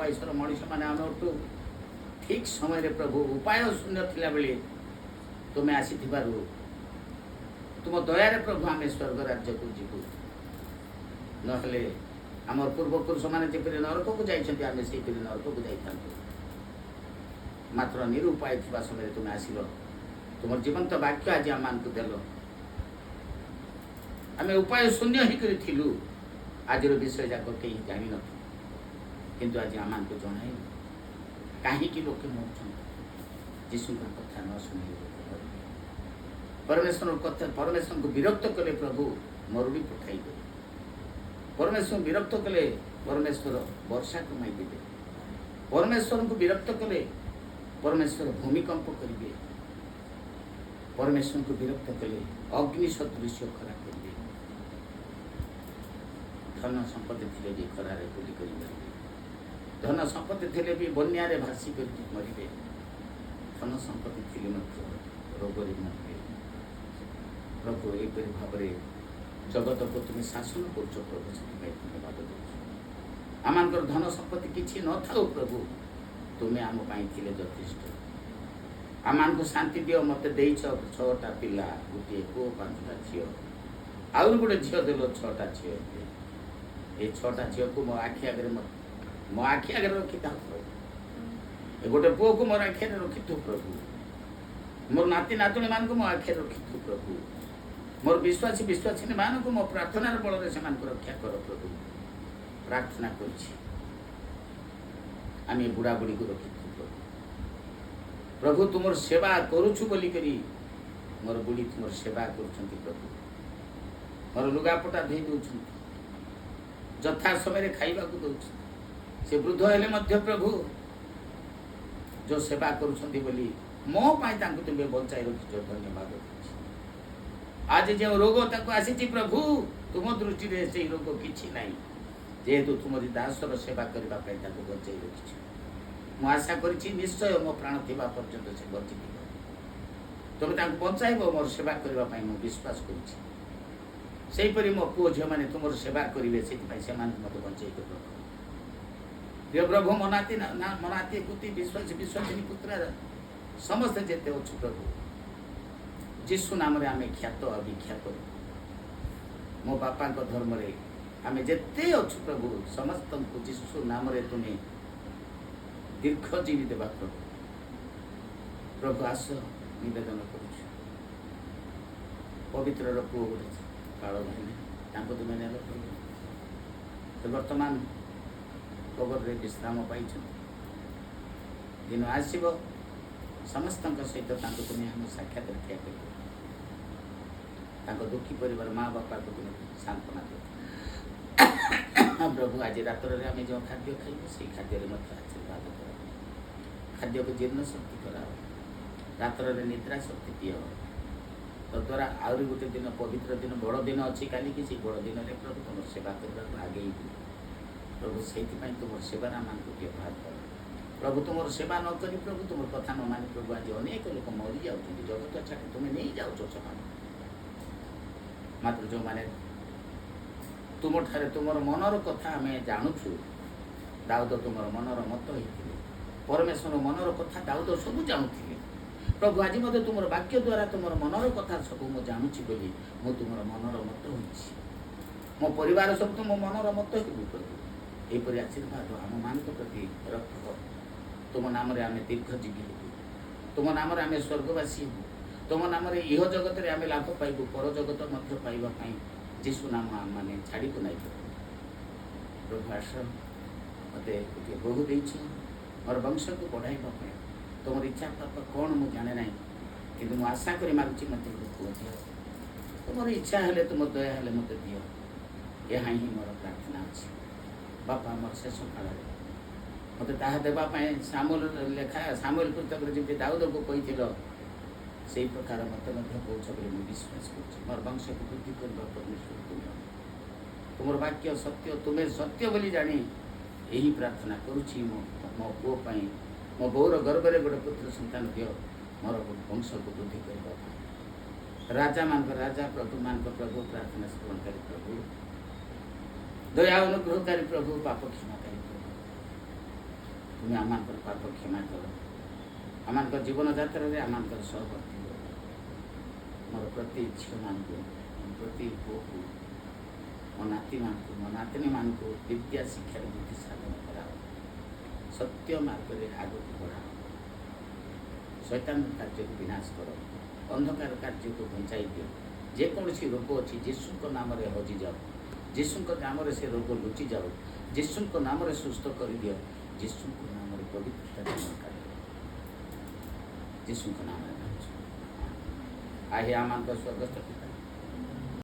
ବୟସର ମଣିଷମାନେ ଆମଠୁ ଠିକ୍ ସମୟରେ ପ୍ରଭୁ ଉପାୟ ଶୂନ୍ୟ ଥିଲାବେଳେ ତୁମେ ଆସିଥିବାରୁ ତୁମ ଦୟାରେ ପ୍ରଭୁ ଆମେ ସ୍ୱର୍ଗ ରାଜ୍ୟକୁ ଯିବୁ। ନହେଲେ ଆମର ପୂର୍ବପୁରୁଷମାନେ ଯେପରି ନରକକୁ ଯାଇଛନ୍ତି ଆମେ ସେହିପରି ନରକକୁ ଯାଇଥାନ୍ତୁ। ମାତ୍ର ନିରୁପାୟ ଥିବା ସମୟରେ ତୁମେ ଆସିଲ, ତୁମର ଜୀବନ୍ତ ବାକ୍ୟ ଆଜି ଆମମାନଙ୍କୁ ଦେଲ। ଆମେ ଉପାୟ ଶୂନ୍ୟ ହେଇକରି ଥିଲୁ, ଆଜିର ବିଷୟ ଯାକ କେହି ଜାଣିନଥିଲୁ, କିନ୍ତୁ ଆଜି ଆମମାନଙ୍କୁ ଜଣାଇଲୁ। କାହିଁକି ଲୋକେ ମରୁଛନ୍ତି? ଯୀଶୁଙ୍କ କଥା ନ ଶୁଣି ପରମେଶ୍ୱରଙ୍କୁ ବିରକ୍ତ କଲେ ପ୍ରଭୁ ମରୁଡ଼ି ପଠାଇବେ। ପରମେଶ୍ୱରଙ୍କୁ ବିରକ୍ତ କଲେ ପରମେଶ୍ୱର ବର୍ଷା କମାଇଦେବେ। ପରମେଶ୍ୱରଙ୍କୁ ବିରକ୍ତ କଲେ ପରମେଶ୍ୱର ଭୂମିକମ୍ପ କରିବେ। ପରମେଶ୍ୱରଙ୍କୁ ବିରକ୍ତ କଲେ ଅଗ୍ନି ସଦୃଶ୍ୟ ଖରା କରିବେ। ଧନ ସମ୍ପତ୍ତି ଥିଲେ ବି ଖରାରେ ବୁଲି କରି ମରିବେ। ଧନ ସମ୍ପତ୍ତି ଥିଲେ ବି ବନ୍ୟାରେ ଭାସି କରି ମରିବେ। ଧନ ସମ୍ପତ୍ତି ଥିଲେ ମଧ୍ୟ ରୋଗରେ ମରିବେ। ପ୍ରଭୁ ଏହିପରି ଭାବରେ ଜଗତକୁ ତୁମେ ଶାସନ କରୁଛ ପ୍ରଭୁ, ସେଥିପାଇଁ ଧନ୍ୟବାଦ ଦେଉଛ। ଆମମାନଙ୍କର ଧନ ସମ୍ପତ୍ତି କିଛି ନଥାଉ ପ୍ରଭୁ, ତୁମେ ଆମ ପାଇଁ ଥିଲେ ଯଥେଷ୍ଟ। ଆମମାନଙ୍କୁ ଶାନ୍ତି ଦିଅ। ମୋତେ ଦେଇଛ 6ଟା ପିଲା, ଗୋଟିଏ ପୁଅ, 5ଟା ଝିଅ, ଆହୁରି ଗୋଟେ ଝିଅ ଦେଲ, 6ଟା ଝିଅ। এই 6ଟା ଝିଅକୁ ମୋ ଆଖି ଆଗରେ ରଖିଥାଉ ପ୍ରଭୁ। ଏ ଗୋଟେ ପୁଅକୁ ମୋର ଆଖିରେ ରଖିଥିବୁ ପ୍ରଭୁ। ମୋର ନାତି ନାତୁଣୀମାନଙ୍କୁ ମୋ ଆଖିରେ ରଖିଥିବୁ ପ୍ରଭୁ। ମୋର ବିଶ୍ୱାସୀମାନଙ୍କୁ ମୋ ପ୍ରାର୍ଥନାର ବଳରେ ସେମାନଙ୍କୁ ରକ୍ଷା କର ପ୍ରଭୁ। ପ୍ରାର୍ଥନା କରୁଛି ଆମେ ବୁଢ଼ାବୁଢ଼ୀକୁ ରଖିଥିବୁ ପ୍ରଭୁ। ପ୍ରଭୁ ତୁମର ସେବା କରୁଛୁ ବୋଲିକରି ମୋର ବୁଢ଼ୀ ତୁମର ସେବା କରୁଛନ୍ତି ପ୍ରଭୁ। ମୋର ଲୁଗାପଟା ଧୋଇ ଦେଉଛନ୍ତି, ଯଥା ସମୟରେ ଖାଇବାକୁ ଦେଉଛନ୍ତି। ସେ ବୃଦ୍ଧ ହେଲେ ମଧ୍ୟ ପ୍ରଭୁ ଯେଉଁ ସେବା କରୁଛନ୍ତି ବୋଲି ମୋ ପାଇଁ ତାଙ୍କୁ ତୁମେ ବଞ୍ଚାଇ ରଖିଛ, ଧନ୍ୟବାଦ ଦେଉଛି। ଆଜି ଯେଉଁ ରୋଗ ତାକୁ ଆସିଛି ପ୍ରଭୁ, ତୁମ ଦୃଷ୍ଟିରେ ସେହି ରୋଗ କିଛି ନାହିଁ, ଯେହେତୁ ତୁମରି ଦାସର ସେବା କରିବା ପାଇଁ ତାକୁ ବଞ୍ଚାଇ ରଖିଛ। ମୁଁ ଆଶା କରିଛି ନିଶ୍ଚୟ ମୋ ପ୍ରାଣ ଥିବା ପର୍ଯ୍ୟନ୍ତ ସେ ବଞ୍ଚିଥିବ। ତୁମେ ତାଙ୍କୁ ବଞ୍ଚାଇବ ମୋର ସେବା କରିବା ପାଇଁ ମୁଁ ବିଶ୍ୱାସ କରୁଛି। ସେହିପରି ମୋ ପୁଅ ଝିଅମାନେ ତୁମର ସେବା କରିବେ, ସେଥିପାଇଁ ସେମାନଙ୍କୁ ମୋତେ ବଞ୍ଚାଇବ ପ୍ରଭୁ। ପ୍ରିୟ ପ୍ରଭୁ, ମୋ ନାତି ପୁତି ବିଶ୍ୱାସିନୀ ପୁତ୍ରା ସମସ୍ତେ ଯେତେ ଅଛୁ ପ୍ରଭୁ, ଯୀଶୁ ନାମରେ ଆମେ ଖ୍ୟାତ ଅବିଖ୍ୟାତ। ମୋ ବାପାଙ୍କ ଧର୍ମରେ ଆମେ ଯେତେ ଅଛୁ ପ୍ରଭୁ, ସମସ୍ତଙ୍କୁ ଯୀଶୁ ନାମରେ ତୁମେ ଦୀର୍ଘଜୀବୀ ଦେବା ପ୍ରଭୁ। ପ୍ରଭୁ ଆସ, ନିବେଦନ କରୁଛୁ। ପବିତ୍ରର ପୁଅ ଗୋଟେ କାଳ ଭାଇନା, ତାଙ୍କୁ ତୁମେ ନେଲ ପ୍ରଭୁ। ସେ ବର୍ତ୍ତମାନ କବରରେ ବିଶ୍ରାମ ପାଇଛନ୍ତି। ଦିନ ଆସିବ, ସମସ୍ତଙ୍କ ସହିତ ତାଙ୍କୁ ତୁମେ ଆମ ସାକ୍ଷାତ ରକ୍ଷା କରିବ। ତାଙ୍କ ଦୁଃଖୀ ପରିବାର ମା ବାପାକୁ ତୁମେ ସାନ୍ତ୍ୱନା ଦେବ ପ୍ରଭୁ। ଆଜି ରାତ୍ରରେ ଆମେ ଯେଉଁ ଖାଦ୍ୟ ଖାଇବୁ, ସେଇ ଖାଦ୍ୟରେ ମଧ୍ୟ ଆଶୀର୍ବାଦ କର। ଖାଦ୍ୟକୁ ଜୀର୍ଣ୍ଣ ଶକ୍ତି କରାଅ, ରାତ୍ରରେ ନିଦ୍ରା ଶକ୍ତି ଦିଅ। ତଦ୍ୱାରା ଆହୁରି ଗୋଟେ ଦିନ, ପବିତ୍ର ଦିନ, ବଡ଼ ଦିନ ଅଛି କାଲିକି। ସେଇ ବଡ଼ ଦିନରେ ପ୍ରଭୁ ତୁମର ସେବା କରିବାକୁ ଆଗେଇବୁ ପ୍ରଭୁ। ସେଇଥିପାଇଁ ତୁମର ସେବାରେ ଆମମାନଙ୍କୁ ବ୍ୟବହାର କର ପ୍ରଭୁ। ତୁମର ସେବା ନ କରି ପ୍ରଭୁ, ତୁମର କଥା ନ ମାନି ପ୍ରଭୁ, ଆଜି ଅନେକ ଲୋକ ମରିଯାଉଛନ୍ତି। ଜଗତ ଛାଡ଼ି ତୁମେ ନେଇଯାଉଛ ସେମାନଙ୍କୁ। ମାତ୍ର ଯେଉଁମାନେ ତୁମଠାରେ ତୁମର ମନର କଥା ଆମେ ଜାଣୁଛୁ, ଦାଉଦ ତୁମର ମନର ମତ ହେଇଥିଲେ। ପରମେଶ୍ୱର ମନର କଥା ଦାଉଦ ସବୁ ଜାଣୁଥିଲେ ପ୍ରଭୁ। ଆଜି ମଧ୍ୟ ତୁମର ବାକ୍ୟ ଦ୍ୱାରା ତୁମର ମନର କଥା ସବୁ ମୁଁ ଜାଣୁଛି ବୋଲି ମୁଁ ତୁମର ମନର ମତ ହୋଇଛି। ମୋ ପରିବାର ସବୁ ତୁମ ମନର ମତ ହେବୁ ପ୍ରଭୁ। ଏହିପରି ଆଶୀର୍ବାଦ ଆମମାନଙ୍କ ପ୍ରତି ରଖ। ତୁମ ନାମରେ ଆମେ ଦୀର୍ଘଜୀବୀ ହେବୁ। ତୁମ ନାମରେ ଆମେ ସ୍ୱର୍ଗବାସୀ ହେବୁ। ତୁମ ନାମରେ ଇହ ଜଗତରେ ଆମେ ଲାଭ ପାଇବୁ, ପର ଜଗତ ମଧ୍ୟ ପାଇବା ପାଇଁ ଯୀଶୁ ନାମ ଆମମାନେ ଛାଡ଼ିବୁ ନାହିଁ ପ୍ରଭୁ। ଆସ, ମୋତେ ଗୋଟିଏ ବୋହୂ ଦେଇଛ ମୋର ବଂଶକୁ ବଢ଼ାଇବା ପାଇଁ। ତୁମର ଇଚ୍ଛା ପାପ କ'ଣ ମୁଁ ଜାଣେ ନାହିଁ, କିନ୍ତୁ ମୁଁ ଆଶା କରି ମାଗୁଛି ମୋତେ ଗୋଟେ ପୁଅ ଦିଅ। ତୁମର ଇଚ୍ଛା ହେଲେ, ତୁମ ଦୟା ହେଲେ ମୋତେ ଦିଅ। ଏହା ହିଁ ମୋର ପ୍ରାର୍ଥନା ଅଛି ବାପା। ମୋର ଶେଷ କାଳରେ ମୋତେ ତାହା ଦେବା ପାଇଁ ସାମୁଏଲ ପୁସ୍ତକରେ ଯେମିତି ଦାଉଦକୁ କହିଥିଲ, ସେହି ପ୍ରକାର ମୋତେ ମଧ୍ୟ କହୁଛ ବୋଲି ମୁଁ ବିଶ୍ୱାସ କରୁଛି। ମୋର ବଂଶକୁ ବୃଦ୍ଧି କରିବା ପରମେଶ୍ୱର ତୁମେ। ତୁମର ବାକ୍ୟ ସତ୍ୟ, ତୁମେ ସତ୍ୟ ବୋଲି ଜାଣି ଏହି ପ୍ରାର୍ଥନା କରୁଛି ମୋ ପୁଅ ପାଇଁ। ମୋ ବୋଉର ଗର୍ବରେ ଗୋଟେ ପୁତ୍ର ସନ୍ତାନ ଦିଅ, ମୋର ବଂଶକୁ ବୃଦ୍ଧି କରିବା ପାଇଁ। ରାଜାମାନଙ୍କ ରାଜା, ପ୍ରଭୁମାନଙ୍କ ପ୍ରଭୁ, ପ୍ରାର୍ଥନା ଶ୍ରବଣକାରୀ ପ୍ରଭୁ, ଦୟା ଅନୁଗ୍ରହକାରୀ ପ୍ରଭୁ, ପାପ କ୍ଷମାକାରୀ ପ୍ରଭୁ, তুমি आमानकर पाप क्षमा कर आमानकर जीवन यात्रा रे आमानकर सहवर्ती हो मोर प्रति झील मान प्रति पुओ को मो नाती मान को मो नातनी मान को विद्या शिक्षा बुद्धि साधन कराओ सत्य मार्ग रे आगु बढ़ाओ शैतान कार्य को विनाश करो अंधकार कार्य को बचाई दियो जेकोसी रोग अच्छी जीशु नाम रे हजि जाओ जीशु नाम रे से रोग लुचि जाओ जीशु नाम रे सुस्थ कर दियो जीशु नाम रे पवित्रता कर जीशु नाम रे आहे आमान स्वर्गस्थ पिता